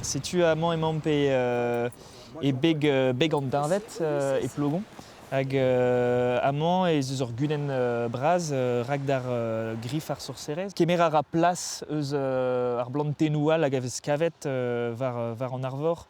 setu amañ emañ pe e beg an darvet e plogon. Hag amañ ez eus ur gudenn braz rak d'ar grif ar sorcerez. Kemer a ra plas eus ar blantennoù all hag a vez kavet war an arvor.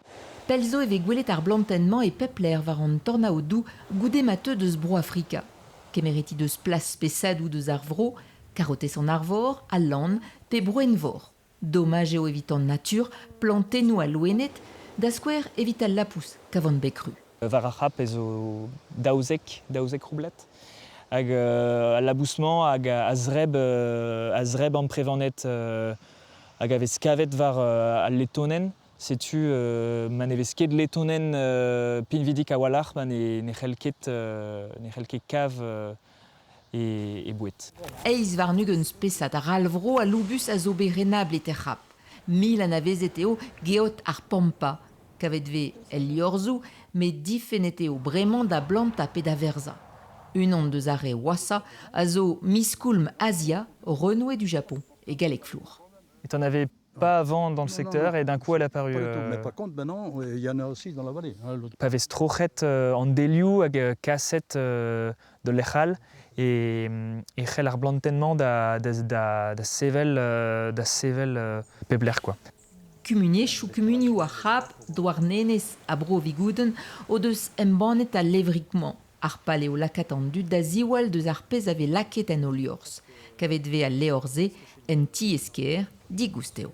Pell zo e vez gwelet ar blantenn-mañ e pepler war an tornao doù goude mateu deus bro Afrika. Kemereti deus plas pesadoù deus ar vro, karotez an arvor, al lan, pe broenvor. Dommaj eo evit an natur, plantennoù a loenet, da skouer evit al lapous, kavant bekru. War ar c'hap ez o daouzek roublet. Hag al labousement hag a zreb an prevanet hag a vez kavet war al letonen. Setu man e vez ket letonen pinvidik a walar, man ne c'hellket kav e bouet. Eiz war nugenz pesat ar alvro a loubus a zo bet renablet e c'hap. Mil an avezet eo geot ar pampa. Kavet ve el liorzou, met difenet eo bremañ da blanta pe da verza. Unan deus are oasa a zo miskoulm Asia, renoué du Japon, et galek flour. Et t'en avais pas avant dans le secteur et d'un coup elle est apparue. Mais par contre, maintenant, il y en a aussi dans la vallée. Pavez strochet en deliou hag kasset de l'echal et c'hell ar blantennement da sevel pebler quoi. Kumunier chou kumunioù a c'hap, douarnenez a bro vigouden, o deus embannet a levrikman. Ar pal eo lakat an dud da ziwal deus ar pez ave laket en o liorzh. Kavet ve al leorze, en ti esker, digousteo.